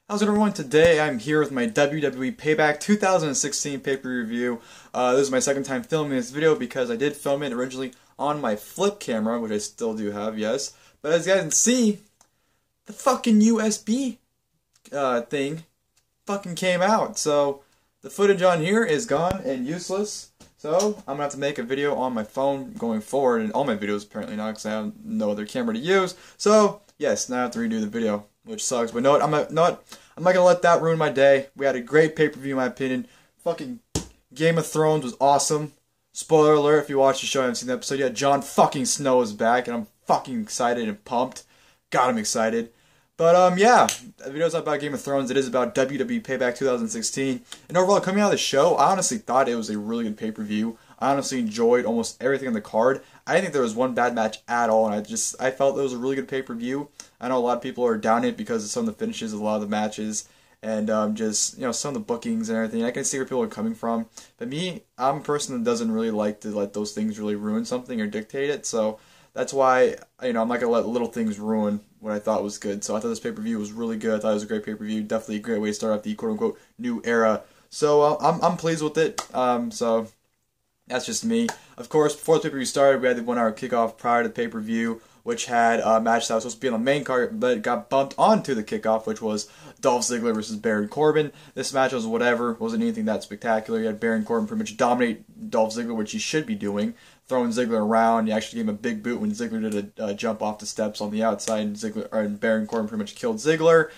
How's it everyone? Today I'm here with my WWE Payback 2016 pay-per-view review. This is my second time filming this video because I did film it originally on my flip camera, which I still do have, yes. But as you guys can see, the fucking USB thing fucking came out. So the footage on here is gone and useless. So I'm going to have to make a video on my phone going forward, and all my videos apparently not because I have no other camera to use. So yes, now I have to redo the video, which sucks. But no, I'm not gonna let that ruin my day. We had a great pay-per-view in my opinion. Fucking Game of Thrones was awesome. Spoiler alert if you watched the show and haven't seen the episode yet. Jon fucking Snow is back, and I'm fucking excited and pumped. God, I'm excited. But yeah, the video's not about Game of Thrones. It is about WWE Payback 2016. And overall, coming out of the show, I honestly thought it was a really good pay-per-view. I honestly enjoyed almost everything on the card. I didn't think there was one bad match at all, and I felt it was a really good pay-per-view. I know a lot of people are down it because of some of the finishes of a lot of the matches, and just, you know, some of the bookings and everything. I can see where people are coming from. But me, I'm a person that doesn't really like to let those things really ruin something or dictate it, so that's why, you know, I'm not going to let little things ruin what I thought was good. So I thought this pay-per-view was really good. I thought it was a great pay-per-view. Definitely a great way to start off the quote-unquote new era. So I'm pleased with it. So that's just me. Of course, before the pay-per-view started, we had the 1 hour kickoff prior to the pay-per-view, which had a match that was supposed to be on the main card, but it got bumped onto the kickoff, which was Dolph Ziggler versus Baron Corbin. This match was whatever, wasn't anything that spectacular. You had Baron Corbin pretty much dominate Dolph Ziggler, which he should be doing, throwing Ziggler around. He actually gave him a big boot when Ziggler did a jump off the steps on the outside, and Baron Corbin pretty much killed Ziggler.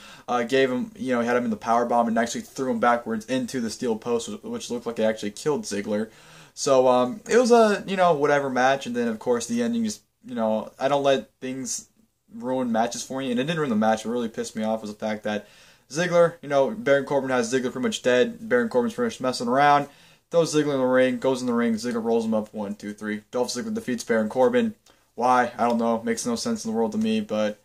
Gave him, you know, he had him in the powerbomb and actually threw him backwards into the steel post, which looked like it actually killed Ziggler. So it was a, you know, whatever match, and then of course the ending just, you know, I don't let things ruin matches for me, and it didn't ruin the match. What really pissed me off was the fact that Ziggler, you know, Baron Corbin has Ziggler pretty much dead. Baron Corbin's pretty much messing around. Throws Ziggler in the ring, goes in the ring, Ziggler rolls him up, 1, 2, 3. Dolph Ziggler defeats Baron Corbin. Why? I don't know. Makes no sense in the world to me, but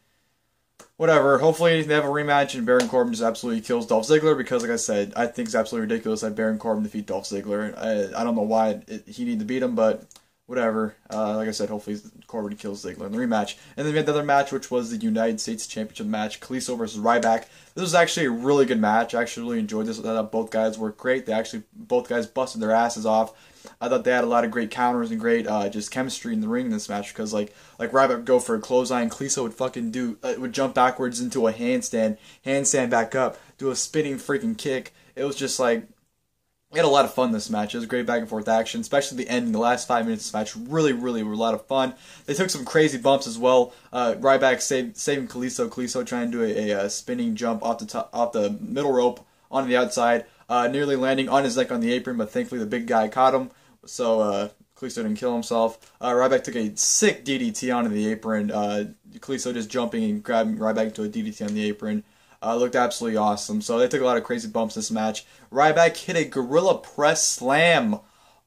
whatever. Hopefully they have a rematch and Baron Corbin just absolutely kills Dolph Ziggler because, like I said, I think it's absolutely ridiculous that Baron Corbin defeat Dolph Ziggler. I don't know why he needed to beat him, but whatever. Like I said, hopefully Corbin kills Ziggler in the rematch. And then we had the other match, which was the United States Championship match, Kalisto versus Ryback. This was actually a really good match. I actually really enjoyed this. I thought both guys were great. Both guys busted their asses off. I thought they had a lot of great counters and great just chemistry in the ring in this match because like Ryback would go for a clothesline, Kalisto would fucking would jump backwards into a handstand back up, do a spinning freaking kick. It was just like, we had a lot of fun this match. It was great back and forth action, especially the ending, the last 5 minutes of this match. Really, really were a lot of fun. They took some crazy bumps as well. Ryback saving Kalisto. Kalisto trying to do a spinning jump off the middle rope onto the outside, nearly landing on his neck on the apron, but thankfully the big guy caught him, so Kalisto didn't kill himself. Ryback took a sick DDT onto the apron. Kalisto just jumping and grabbing Ryback into a DDT on the apron. Looked absolutely awesome. So they took a lot of crazy bumps this match. Ryback hit a gorilla press slam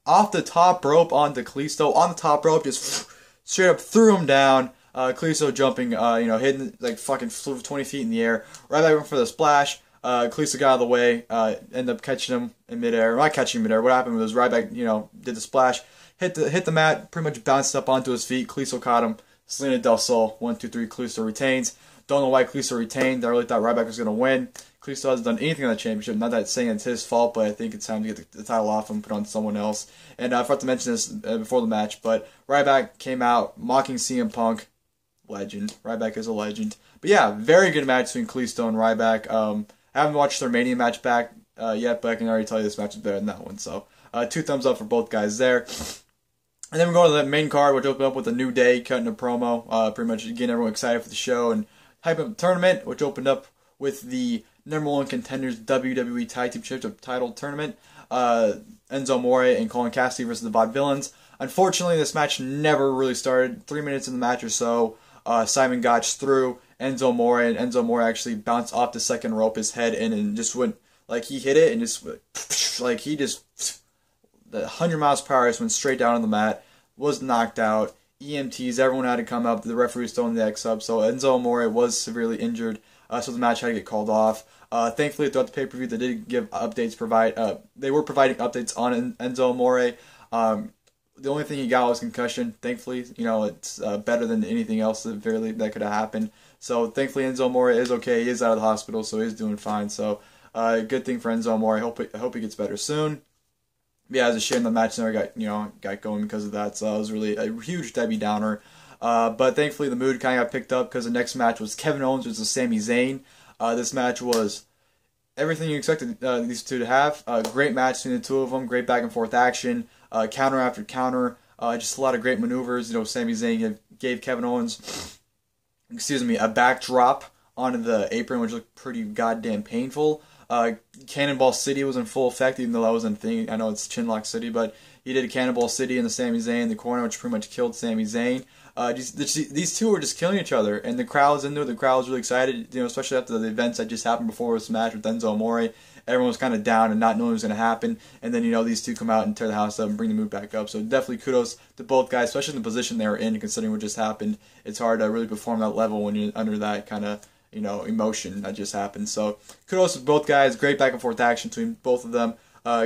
off the top rope onto Kalisto. On the top rope, just straight up threw him down. Kalisto jumping, you know, hitting, like, fucking flew 20 feet in the air. Ryback went for the splash. Kalisto got out of the way, ended up catching him in midair. Not catching him in midair. What happened was Ryback, you know, did the splash, hit the mat, pretty much bounced up onto his feet. Kalisto caught him. Selena Del Sol, 1, 2, 3. Kalisto retains. Don't know why Kalisto retained. I really thought Ryback was going to win. Kalisto hasn't done anything on the championship. Not that saying it's his fault, but I think it's time to get the title off and put on someone else. And I forgot to mention this before the match, but Ryback came out mocking CM Punk. Legend. Ryback is a legend. But yeah, very good match between Kalisto and Ryback. I haven't watched their Mania match back yet, but I can already tell you this match is better than that one. So 2 thumbs up for both guys there. And then we go to the main card, which opened up with a New Day cutting a promo, pretty much getting everyone excited for the show and hype up the tournament, which opened up with the #1 contenders WWE Tag Team Championship title tournament, Enzo Amore and Colin versus the Vaudevillains. Unfortunately, this match never really started. 3 minutes in the match or so, Simon Gotch through Enzo Amore, and Enzo Amore actually bounced off the second rope, his head in, and just went, like, he hit it and just, like, he just, the 100 miles per hour just went straight down on the mat, was knocked out. EMTs, everyone had to come up. The referee was throwing the X up, so Enzo Amore was severely injured, so the match had to get called off. Thankfully, throughout the pay-per-view, they did give updates. They were providing updates on Enzo Amore. The only thing he got was concussion. Thankfully, you know, it's better than anything else that could have happened. So thankfully Enzo Amore is okay. He is out of the hospital, so he's doing fine. So good thing for Enzo Amore. I hope he gets better soon. Yeah, it was a shame the match never got going because of that. So it was really a huge Debbie Downer. But thankfully the mood kind of got picked up because the next match was Kevin Owens versus Sami Zayn. This match was everything you expected these two to have. Great match between the two of them. Great back and forth action. Counter after counter. Just a lot of great maneuvers. Sami Zayn gave Kevin Owens, a backdrop onto the apron, which looked pretty goddamn painful. Cannonball City was in full effect, even though that wasn't a thing. I know it's Chinlock City, but he did a Cannonball City in the Sami Zayn in the corner, which pretty much killed Sami Zayn. These two were just killing each other, and the crowd was into it. The crowd was really excited, especially after the events that just happened before this match with Enzo Amore. Everyone was kind of down and not knowing what was going to happen, and then these two come out and tear the house up and bring the mood back up. So definitely kudos to both guys, especially in the position they were in, considering what just happened. It's hard to really perform that level when you're under that kind of emotion that just happened. So kudos to both guys. Great back and forth action between both of them.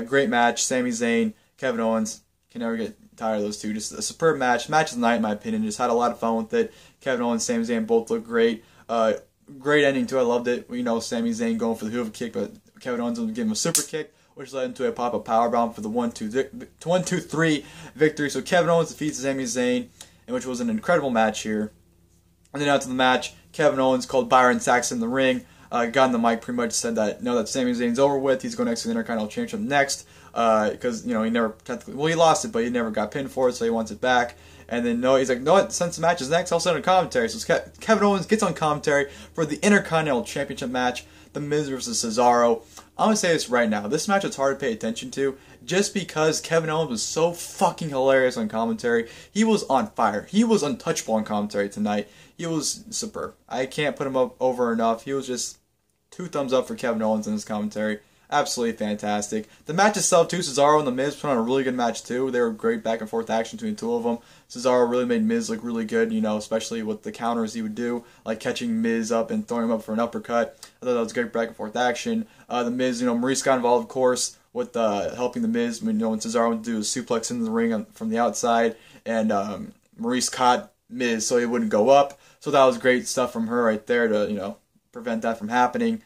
Great match. Sami Zayn, Kevin Owens. Can never get tired of those two. Just a superb match. Match of the night, in my opinion. Just had a lot of fun with it. Kevin Owens, Sami Zayn both look great. Great ending too. I loved it. Sami Zayn going for the hoof kick, but Kevin Owens would give him a super kick, which led into a pop-up powerbomb for the 1-2-3 victory. So Kevin Owens defeats Sami Zayn, which was an incredible match here. And then after the match, Kevin Owens called Byron Saxton in the ring. Got on the mic, pretty much said that that Sami Zayn's over with. He's going next to the Intercontinental Championship next, because he never he lost it, but he never got pinned for it, so he wants it back. And then he's like, no, since the match is next, I'll send a commentary. So Kevin Owens gets on commentary for the Intercontinental Championship match, The Miz versus Cesaro. I'm gonna say this right now. This match is hard to pay attention to, just because Kevin Owens was so fucking hilarious on commentary. He was on fire. He was untouchable on commentary tonight. He was superb. I can't put him up over enough. He was just 2 thumbs up for Kevin Owens in his commentary. Absolutely fantastic. The match itself, too, Cesaro and The Miz put on a really good match, too. They were great back and forth action between the two of them. Cesaro really made Miz look really good, especially with the counters he would do, like catching Miz up and throwing him up for an uppercut. I thought that was great back and forth action. The Miz, Maurice got involved, of course, with helping The Miz. When Cesaro went to do a suplex into the ring from the outside, and Maurice caught Miz so he wouldn't go up. So that was great stuff from her right there to, prevent that from happening.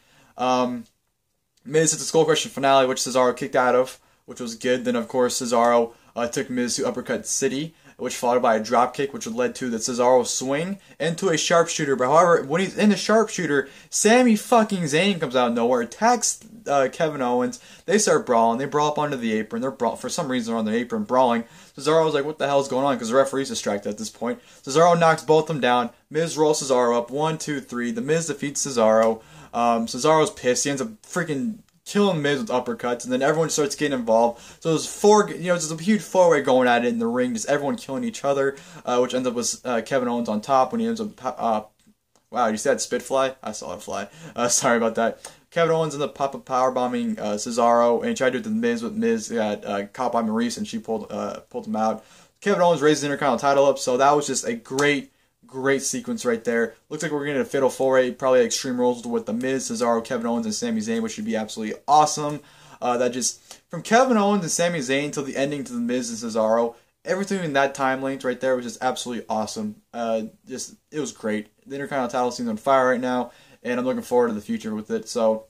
Miz hit the Skull Crushing finale, which Cesaro kicked out of, which was good. Then, of course, Cesaro took Miz to Uppercut City, which followed by a dropkick, which led to the Cesaro swing into a sharpshooter. But however, when he's in the sharpshooter, Sami fucking Zayn comes out of nowhere, attacks Kevin Owens. They start brawling. They brawl up onto the apron. For some reason, they're on the apron brawling. Cesaro was like, what the hell is going on? Because the referee's distracted at this point. Cesaro knocks both of them down. Miz rolls Cesaro up. 1, 2, 3. The Miz defeats Cesaro. Cesaro's pissed. He ends up freaking killing Miz with uppercuts, and then everyone starts getting involved. So there's a huge 4-way going at it in the ring, just everyone killing each other, which ends up with Kevin Owens on top when he ends up, wow, you said spitfly? I saw it fly. Sorry about that. Kevin Owens ends up pop-up powerbombing Cesaro, and he tried to do it to Miz, but Miz got caught by Maurice, and she pulled him out. Kevin Owens raised the Intercontinental title up, so that was just a great sequence right there. Looks like we're going to get a Fatal 4-way, probably Extreme Rules with The Miz, Cesaro, Kevin Owens, and Sami Zayn, which should be absolutely awesome. From Kevin Owens and Sami Zayn till the ending to The Miz and Cesaro, everything in that time length right there was just absolutely awesome. It was great. The Intercontinental title seems on fire right now, and I'm looking forward to the future with it. So,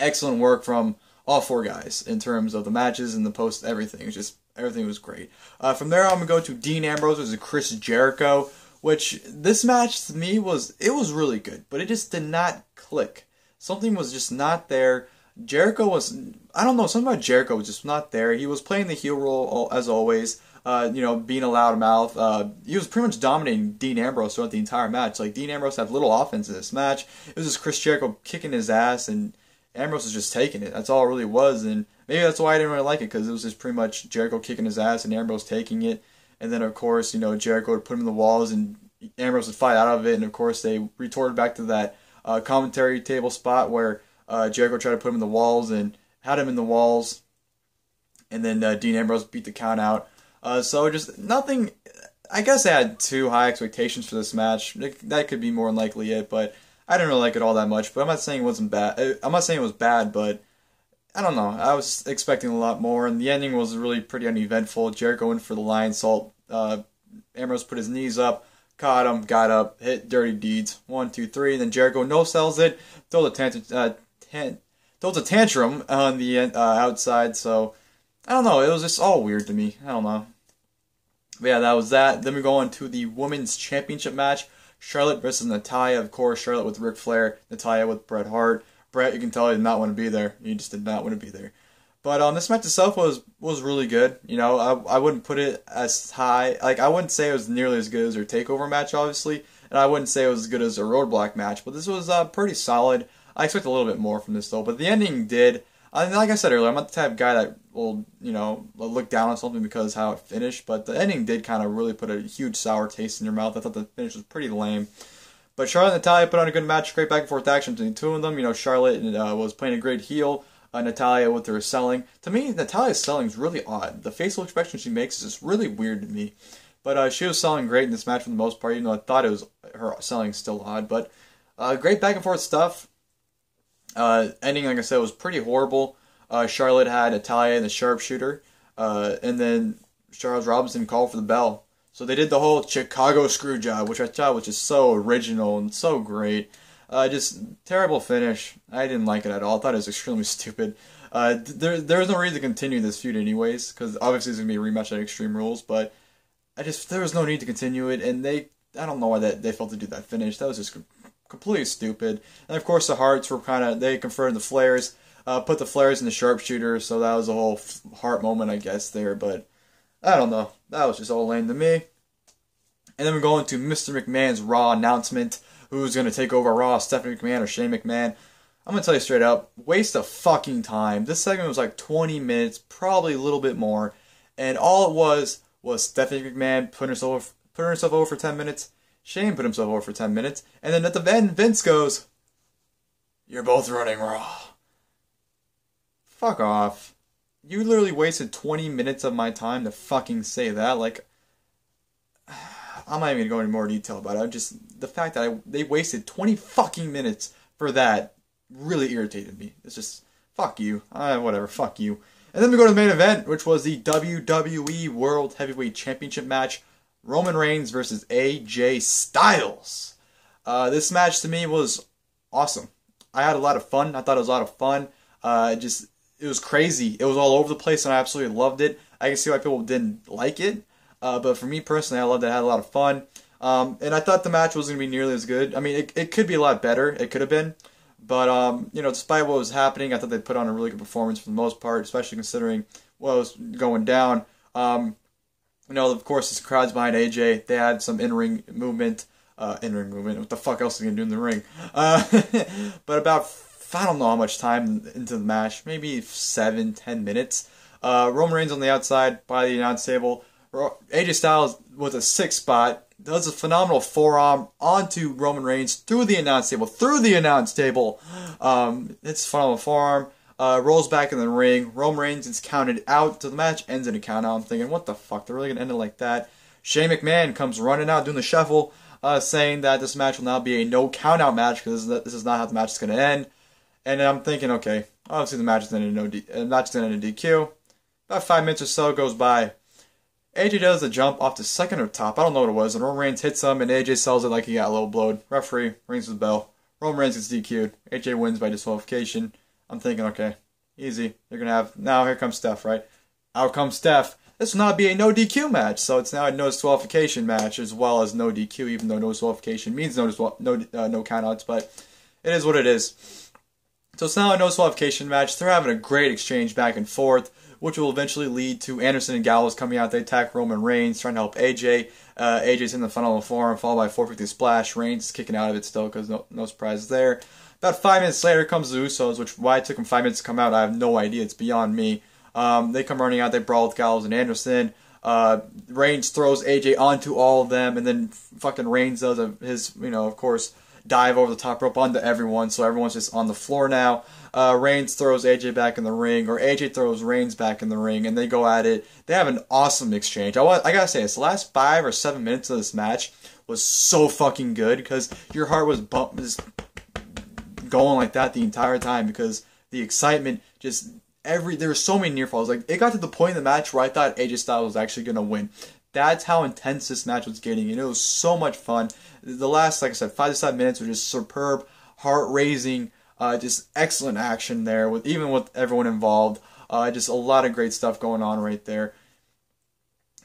excellent work from all 4 guys in terms of the matches and the post, everything. Everything was great. From there, I'm going to go to Dean Ambrose versus Chris Jericho, which this match to me was really good, but it just did not click. Something was just not there. Jericho was, I don't know, something about Jericho was just not there. He was playing the heel role as always, being a loudmouth. He was pretty much dominating Dean Ambrose throughout the entire match. Like, Dean Ambrose had little offense in this match. It was just Chris Jericho kicking his ass, and Ambrose was just taking it. That's all it really was, and maybe that's why I didn't really like it, because it was just pretty much Jericho kicking his ass and Ambrose taking it. And then, of course, Jericho would put him in the walls, and Ambrose would fight out of it. And, of course, they retorted back to that commentary table spot where Jericho tried to put him in the walls and had him in the walls. And then Dean Ambrose beat the count out. So just nothing. I guess I had too high expectations for this match. That could be more than likely it, but I didn't really like it all that much. But I'm not saying it wasn't bad. I'm not saying it was bad, but I don't know. I was expecting a lot more, and the ending was really pretty uneventful. Jericho went for the lion salt. Ambrose put his knees up, caught him, got up, hit Dirty Deeds. 1, 2, 3. Then Jericho no-sells it, throws a tantrum on the outside. So, I don't know. It was just all weird to me. I don't know. But yeah, that was that. Then we go on to the Women's Championship match. Charlotte versus Natalya. Of course, Charlotte with Ric Flair. Natalya with Bret Hart. Bret, you can tell he did not want to be there. He just did not want to be there. But this match itself was really good. You know, I wouldn't put it as high. Like, I wouldn't say it was nearly as good as their TakeOver match, obviously. And I wouldn't say it was as good as their Roadblock match. But this was pretty solid. I expect a little bit more from this, though. But the ending did. And like I said earlier, I'm not the type of guy that will, you know, look down on something because of how it finished. But the ending did kind of really put a huge sour taste in your mouth. I thought the finish was pretty lame. But Charlotte and Natalya put on a good match, great back and forth action between the two of them. You know, Charlotte was playing a great heel. Natalya with her selling. To me, Natalya's selling is really odd. The facial expression she makes is just really weird to me. But she was selling great in this match for the most part, even though I thought her selling still odd. But great back and forth stuff. Ending, like I said, was pretty horrible. Charlotte had Natalya in the sharpshooter. And then Charles Robinson called for the bell. So they did the whole Chicago screw job, which I thought was just so original and so great. Just terrible finish. I didn't like it at all. I thought it was extremely stupid. There was no reason to continue this feud anyways, because obviously it's going to be a rematch at Extreme Rules, but there was no need to continue it, and I don't know why they felt to do that finish. That was just completely stupid. And of course the Hearts were they confirmed the Flairs, put the Flairs in the sharpshooter, so that was a whole heart moment, I guess, there, but I don't know. That was just all lame to me. And then we're going to Mr. McMahon's Raw announcement. Who's going to take over Raw, Stephanie McMahon or Shane McMahon? I'm going to tell you straight up, waste of fucking time. This segment was like 20 minutes, probably a little bit more. And all it was Stephanie McMahon putting herself over for 10 minutes. Shane put himself over for 10 minutes. And then at the end, Vince goes, "You're both running Raw." Fuck off. You literally wasted 20 minutes of my time to fucking say that. Like, I'm not even going to go into more detail about it. Just the fact that they wasted 20 fucking minutes for that really irritated me. It's just, fuck you. Whatever, fuck you. And then we go to the main event, which was the WWE World Heavyweight Championship match. Roman Reigns versus AJ Styles. This match to me was awesome. I had a lot of fun. I thought it was a lot of fun. It was crazy. It was all over the place, and I absolutely loved it. I can see why people didn't like it. But for me personally, I loved it. I had a lot of fun. And I thought the match wasn't going to be nearly as good. I mean, it could be a lot better. It could have been. But, you know, despite what was happening, I thought they put on a really good performance for the most part, especially considering what was going down. You know, of course, the crowd's behind AJ. They had some in-ring movement. In-ring movement. What the fuck else are they going to do in the ring? But about, I don't know how much time into the match. Maybe 7-10 minutes. Roman Reigns on the outside by the announce table. AJ Styles with a 6 spot does a phenomenal forearm onto Roman Reigns through the announce table. It's a phenomenal forearm. Rolls back in the ring. Roman Reigns is counted out. So the match ends in a count out. I'm thinking, what the fuck? They're really going to end it like that? Shane McMahon comes running out doing the shuffle, saying that this match will now be a no count out match because this is not how the match is going to end. And I'm thinking, okay, obviously the match is going to end in DQ. About 5 minutes or so goes by. AJ does a jump off the second or top. I don't know what it was. And Roman Reigns hits him, and AJ sells it like he got low blowed. Referee rings the bell. Roman Reigns gets DQ'd. AJ wins by disqualification. I'm thinking, okay, easy. You're going to have... Now here comes Steph, right? Out comes Steph. This will not be a no DQ match. So it's now a no disqualification match as well as no DQ, even though no disqualification means no countouts. But it is what it is. So it's now a no disqualification match. They're having a great exchange back and forth, which will eventually lead to Anderson and Gallows coming out. They attack Roman Reigns, trying to help AJ. AJ's in the final forearm, followed by a 450 splash. Reigns is kicking out of it still because no surprises there. About 5 minutes later comes the Usos, which why it took them 5 minutes to come out, I have no idea. It's beyond me. They come running out. They brawl with Gallows and Anderson. Reigns throws AJ onto all of them, and then fucking Reigns does his, of course, dive over the top rope onto everyone, so everyone's just on the floor now. Reigns throws AJ back in the ring, or AJ throws Reigns back in the ring, and they go at it. They have an awesome exchange. I gotta say this, the last 5 or 7 minutes of this match was so fucking good, because your heart was going like that the entire time, because the excitement there were so many near falls. Like, it got to the point in the match where I thought AJ Styles was actually gonna win. That's how intense this match was getting, and it was so much fun. The last, like I said, 5 to 7 minutes were just superb, heart-raising, just excellent action there, even with everyone involved. Just a lot of great stuff going on right there.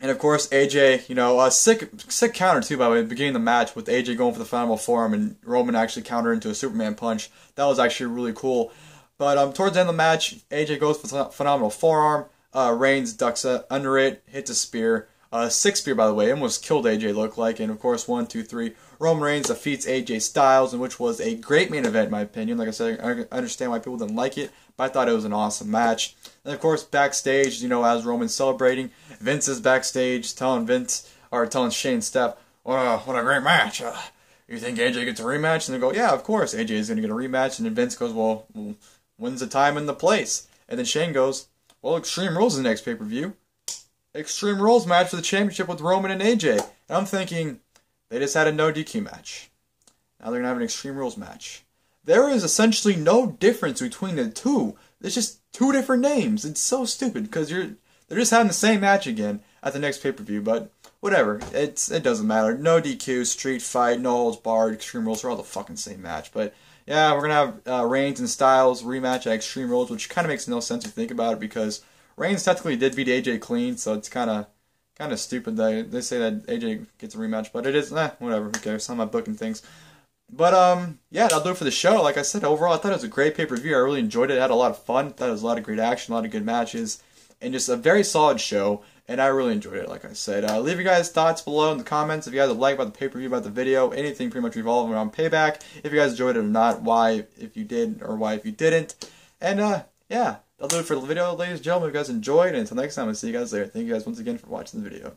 And of course, AJ, a sick counter too, by the way, beginning of the match with AJ going for the final forearm and Roman actually countered into a Superman punch. That was actually really cool. But towards the end of the match, AJ goes for the phenomenal forearm. Reigns ducks under it, hits a spear. 6 spear, by the way, almost killed AJ, looked like. And of course, 1, 2, 3. Roman Reigns defeats AJ Styles, and which was a great main event, in my opinion. Like I said, I understand why people didn't like it, but I thought it was an awesome match. And of course, backstage, as Roman's celebrating, Vince is backstage telling Shane and Steph, "Wow, what a great match. You think AJ gets a rematch?" And they go, "Yeah, of course, AJ is going to get a rematch." And then Vince goes, "Well, when's the time and the place?" And then Shane goes, "Well, Extreme Rules is the next pay-per-view. Extreme Rules match for the championship with Roman and AJ." And I'm thinking, they just had a no DQ match. Now they're going to have an Extreme Rules match. There is essentially no difference between the two. It's just 2 different names. It's so stupid because they're just having the same match again at the next pay-per-view. But whatever, it doesn't matter. No DQ, street fight, no holds barred, Extreme Rules are all the fucking same match. But yeah, we're gonna have Reigns and Styles rematch at Extreme Rules, which kind of makes no sense if you think about it because Reigns technically did beat AJ clean, so it's kind of stupid that they say that AJ gets a rematch, but it is, whatever, who cares, I'm not booking things. But, yeah, that'll do it for the show. Like I said, overall, I thought it was a great pay-per-view. I really enjoyed it. I had a lot of fun. Thought it was a lot of great action, a lot of good matches, and just a very solid show, and I really enjoyed it, like I said. Leave your guys' thoughts below in the comments if you guys would like about the pay-per-view, about the video, anything pretty much revolving around Payback. If you guys enjoyed it or not, why if you did, or why if you didn't. And, yeah. That'll do it for the video, ladies and gentlemen. If you guys enjoyed, and until next time, I'll see you guys later. Thank you guys once again for watching the video.